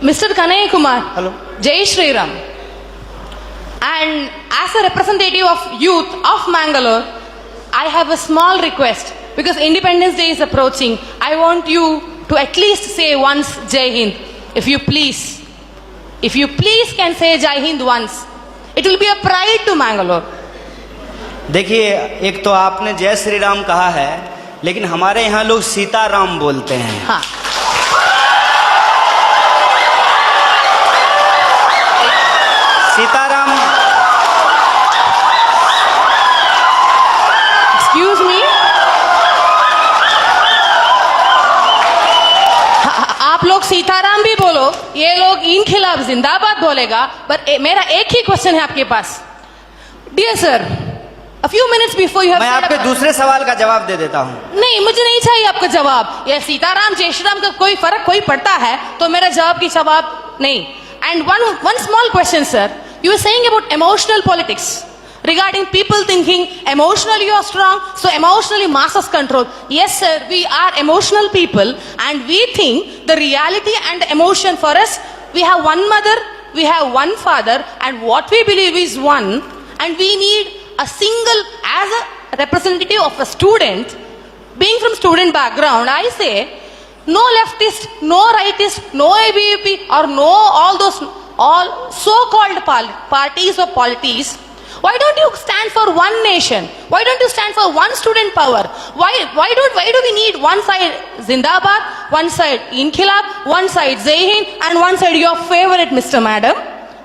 Mr. Kanai Kumar. Hello. Jai Shri Ram. And as a representative of youth of Mangalore, I have a small request because Independence Day is approaching. I want you to at least say once Jai Hind. If you please can say Jai Hind once. It will be a pride to Mangalore. देखिए, एक तो आपने जय श्री राम कहा है, लेकिन हमारे यहाँ लोग सीताराम बोलते हैं। हाँ। सीताराम। एक्सक्यूज मी, आप लोग सीताराम भी बोलो, ये लोग इन खिलाफ जिंदाबाद बोलेगा। पर मेरा एक ही क्वेश्चन है आपके पास। Dear sir, A few minutes before you have मैं आपके दूसरे सवाल का जवाब दे देता हूँ। नहीं, मुझे नहीं चाहिए आपका जवाब। ये सीताराम जय श्री राम का कोई फर्क कोई पड़ता है तो मेरा जवाब की जवाब नहीं। And one small question, sir. You were saying about emotional politics regarding people thinking emotionally you are strong, so emotionally masses control. Yes, sir, we are emotional people, and we think the reality and emotion for us. We have one mother, we have one father, and what we believe is one, and we need a single, as a representative of a student, being from student background, I say, no leftist, no rightist, no ABVP, or no all so-called parties or polities. Why don't you stand for one nation? Why don't you stand for one student power? Why do we need one side Zindabad, one side Inkhilab, one side Jai Hind, and one side your favorite Mr. Madam?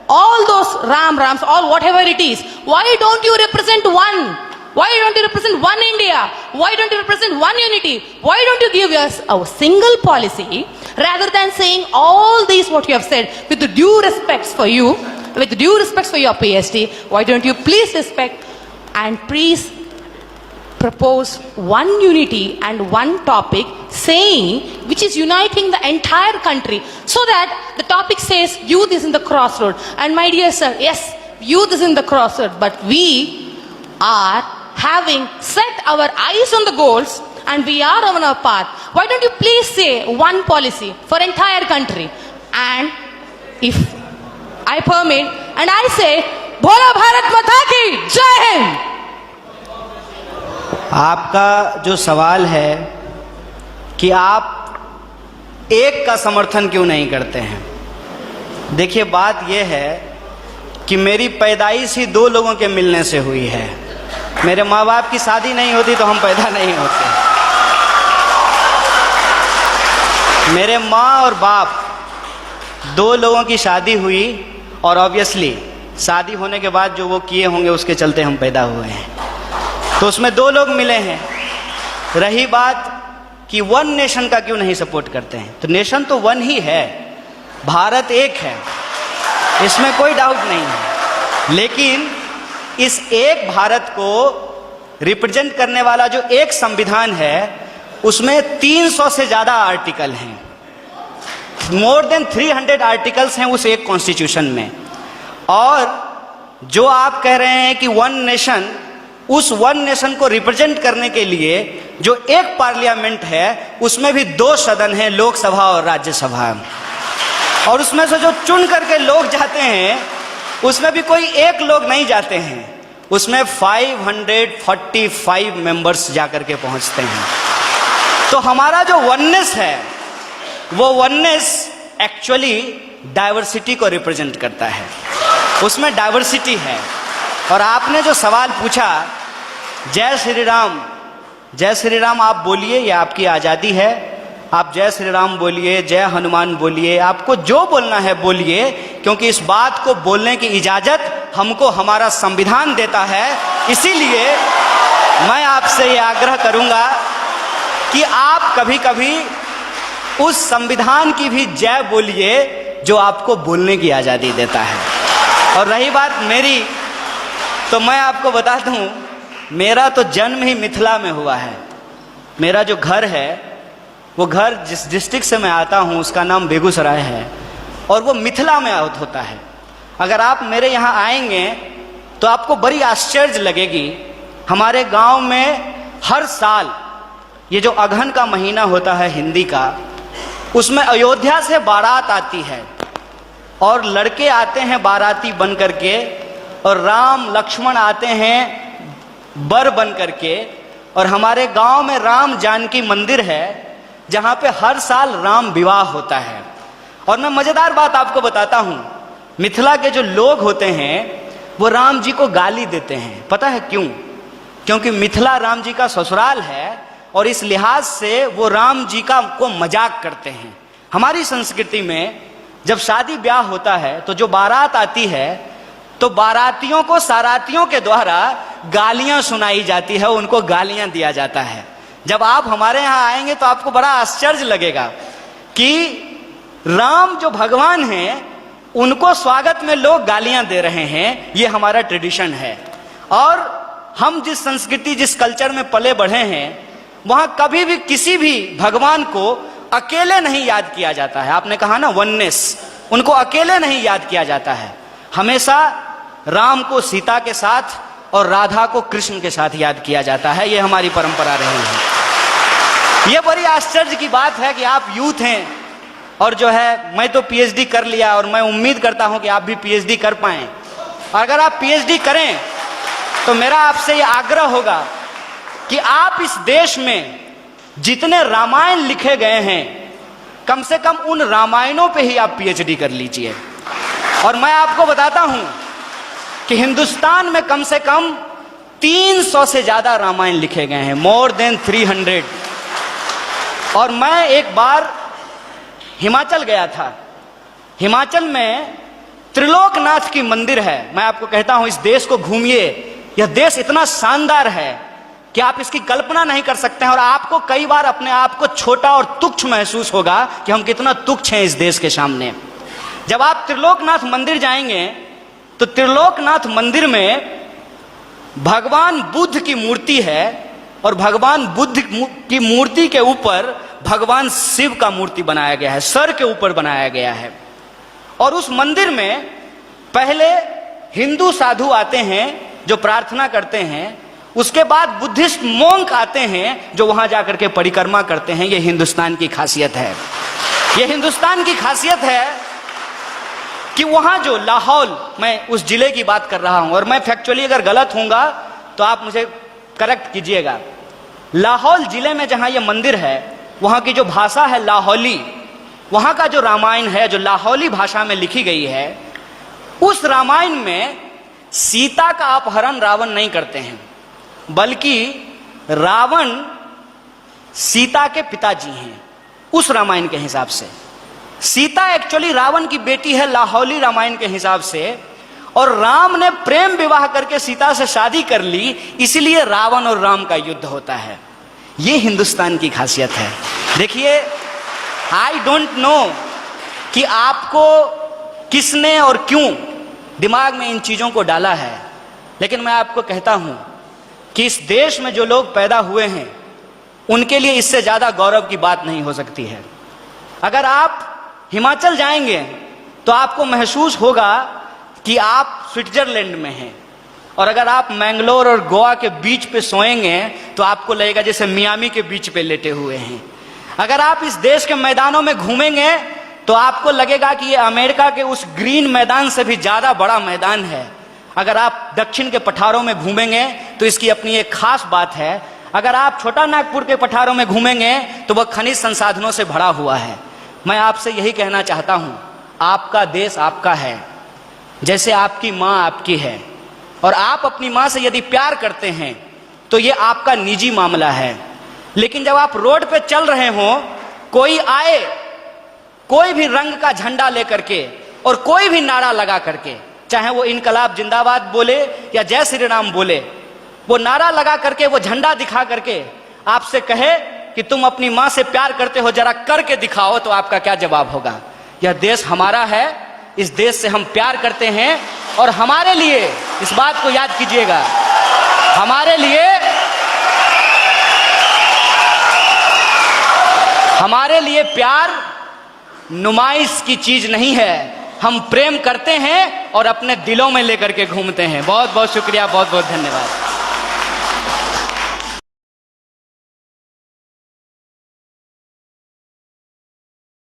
All those Rams, all whatever it is. Why don't you represent one? Why don't you represent one India? Why don't you represent one unity? Why don't you give us a single policy rather than saying all these what you have said with the due respects for you, with the due respects for your PhD? Why don't you please respect and please propose one unity and one topic saying which is uniting the entire country, so that the topic says youth is in the crossroad. And my dear sir, yes, youth is in the crossroad, but we are having set our eyes on the goals and we are on our path. Why don't you please say one policy for entire country? And if I permit, and I say, Bhola Bharat Mata ki Jai Hind. आपका जो सवाल है कि आप एक का समर्थन क्यों नहीं करते हैं, देखिए बात यह है कि मेरी पैदाइश ही दो लोगों के मिलने से हुई है। मेरे माँ बाप की शादी नहीं होती तो हम पैदा नहीं होते। मेरे माँ और बाप दो लोगों की शादी हुई और ऑब्वियसली शादी होने के बाद जो वो किए होंगे उसके चलते हम पैदा हुए हैं, तो उसमें दो लोग मिले हैं। रही बात कि वन नेशन का क्यों नहीं सपोर्ट करते हैं, तो नेशन तो वन ही है, भारत एक है, इसमें कोई डाउट नहीं है। लेकिन इस एक भारत को रिप्रेजेंट करने वाला जो एक संविधान है उसमें 300 से ज़्यादा आर्टिकल हैं, मोर देन 300 आर्टिकल्स हैं उस एक कॉन्स्टिट्यूशन में। और जो आप कह रहे हैं कि वन नेशन, उस वन नेशन को रिप्रेजेंट करने के लिए जो एक पार्लियामेंट है उसमें भी दो सदन हैं, लोकसभा और राज्यसभा, और उसमें से जो चुन करके लोग जाते हैं उसमें भी कोई एक लोग नहीं जाते हैं, उसमें 545 मेंबर्स जाकर के पहुंचते हैं। तो हमारा जो वननेस है वो वननेस एक्चुअली डाइवर्सिटी को रिप्रेजेंट करता है, उसमें डाइवर्सिटी है। और आपने जो सवाल पूछा जय श्री राम, जय श्री राम आप बोलिए, ये आपकी आज़ादी है, आप जय श्री राम बोलिए, जय हनुमान बोलिए, आपको जो बोलना है बोलिए, क्योंकि इस बात को बोलने की इजाज़त हमको हमारा संविधान देता है। इसीलिए मैं आपसे ये आग्रह करूँगा कि आप कभी कभी उस संविधान की भी जय बोलिए जो आपको बोलने की आज़ादी देता है। और रही बात मेरी, तो मैं आपको बता दूं, मेरा तो जन्म ही मिथिला में हुआ है। मेरा जो घर है वो घर जिस डिस्ट्रिक्ट से मैं आता हूं उसका नाम बेगूसराय है और वो मिथिला में होता है। अगर आप मेरे यहाँ आएंगे तो आपको बड़ी आश्चर्य लगेगी। हमारे गांव में हर साल ये जो अगहन का महीना होता है हिंदी का, उसमें अयोध्या से बारात आती है और लड़के आते हैं बाराती बन करके, और राम लक्ष्मण आते हैं बर बन करके। और हमारे गांव में राम जानकी मंदिर है जहां पे हर साल राम विवाह होता है। और मैं मजेदार बात आपको बताता हूं, मिथिला के जो लोग होते हैं वो राम जी को गाली देते हैं। पता है क्यों? क्योंकि मिथिला राम जी का ससुराल है और इस लिहाज से वो राम जी को मजाक करते हैं। हमारी संस्कृति में जब शादी ब्याह होता है तो जो बारात आती है तो बारातियों को सारातियों के द्वारा गालियां सुनाई जाती है, उनको गालियां दिया जाता है। जब आप हमारे यहाँ आएंगे तो आपको बड़ा आश्चर्य लगेगा कि राम जो भगवान हैं उनको स्वागत में लोग गालियां दे रहे हैं। ये हमारा ट्रेडिशन है। और हम जिस संस्कृति जिस कल्चर में पले बढ़े हैं वहां कभी भी किसी भी भगवान को अकेले नहीं याद किया जाता है। आपने कहा ना वननेस, उनको अकेले नहीं याद किया जाता है। हमेशा राम को सीता के साथ और राधा को कृष्ण के साथ याद किया जाता है। ये हमारी परंपरा रही है। ये बड़ी आश्चर्य की बात है कि आप यूथ हैं और जो है मैं तो पीएचडी कर लिया और मैं उम्मीद करता हूं कि आप भी पीएचडी कर पाएं। अगर आप पीएचडी करें तो मेरा आपसे ये आग्रह होगा कि आप इस देश में जितने रामायण लिखे गए हैं कम से कम उन रामायणों पे ही आप पीएचडी कर लीजिए। और मैं आपको बताता हूं कि हिंदुस्तान में कम से कम 300 से ज्यादा रामायण लिखे गए हैं, मोर देन 300। और मैं एक बार हिमाचल गया था। हिमाचल में त्रिलोकनाथ की मंदिर है। मैं आपको कहता हूं इस देश को घूमिए। यह देश इतना शानदार है कि आप इसकी कल्पना नहीं कर सकते हैं। और आपको कई बार अपने आप को छोटा और तुच्छ महसूस होगा कि हम कितना तुच्छ हैं इस देश के सामने। जब आप त्रिलोकनाथ मंदिर जाएंगे तो त्रिलोकनाथ मंदिर में भगवान बुद्ध की मूर्ति है और भगवान बुद्ध की मूर्ति के ऊपर भगवान शिव का मूर्ति बनाया गया है, सर के ऊपर बनाया गया है। और उस मंदिर में पहले हिंदू साधु आते हैं जो प्रार्थना करते हैं, उसके बाद बुद्धिस्ट मोंक आते हैं जो वहां जाकर के परिक्रमा करते हैं। यह हिंदुस्तान की खासियत है। यह हिंदुस्तान की खासियत है कि वहां जो लाहौल, मैं उस जिले की बात कर रहा हूं और मैं फैक्चुअली अगर गलत होऊंगा तो आप मुझे करेक्ट कीजिएगा। लाहौल जिले में जहां यह मंदिर है वहां की जो भाषा है लाहौली, वहां का जो रामायण है जो लाहौली भाषा में लिखी गई है, उस रामायण में सीता का अपहरण रावण नहीं करते हैं, बल्कि रावण सीता के पिताजी हैं। उस रामायण के हिसाब से सीता एक्चुअली रावण की बेटी है लाहौली रामायण के हिसाब से, और राम ने प्रेम विवाह करके सीता से शादी कर ली, इसलिए रावण और राम का युद्ध होता है। ये हिंदुस्तान की खासियत है। देखिए, आई डोंट नो कि आपको किसने और क्यों दिमाग में इन चीजों को डाला है, लेकिन मैं आपको कहता हूं कि इस देश में जो लोग पैदा हुए हैं उनके लिए इससे ज्यादा गौरव की बात नहीं हो सकती है। अगर आप हिमाचल जाएंगे तो आपको महसूस होगा कि आप स्विट्जरलैंड में हैं, और अगर आप मैंगलोर और गोवा के बीच पे सोएंगे तो आपको लगेगा जैसे मियामी के बीच पे लेटे हुए हैं। अगर आप इस देश के मैदानों में घूमेंगे तो आपको लगेगा कि ये अमेरिका के उस ग्रीन मैदान से भी ज्यादा बड़ा मैदान है। अगर आप दक्षिण के पठारों में घूमेंगे तो इसकी अपनी एक खास बात है। अगर आप छोटा नागपुर के पठारों में घूमेंगे तो वह खनिज संसाधनों से भरा हुआ है। मैं आपसे यही कहना चाहता हूं, आपका देश आपका है, जैसे आपकी माँ आपकी है, और आप अपनी माँ से यदि प्यार करते हैं तो ये आपका निजी मामला है। लेकिन जब आप रोड पे चल रहे हो, कोई आए कोई भी रंग का झंडा लेकर के और कोई भी नारा लगा करके, चाहे वो इनकलाब जिंदाबाद बोले या जय श्री राम बोले, वो नारा लगा करके वो झंडा दिखा करके आपसे कहे कि तुम अपनी माँ से प्यार करते हो, जरा करके दिखाओ, तो आपका क्या जवाब होगा? यह देश हमारा है, इस देश से हम प्यार करते हैं, और हमारे लिए इस बात को याद कीजिएगा, हमारे लिए प्यार नुमाइश की चीज नहीं है। हम प्रेम करते हैं और अपने दिलों में लेकर के घूमते हैं। बहुत बहुत शुक्रिया, बहुत बहुत धन्यवाद।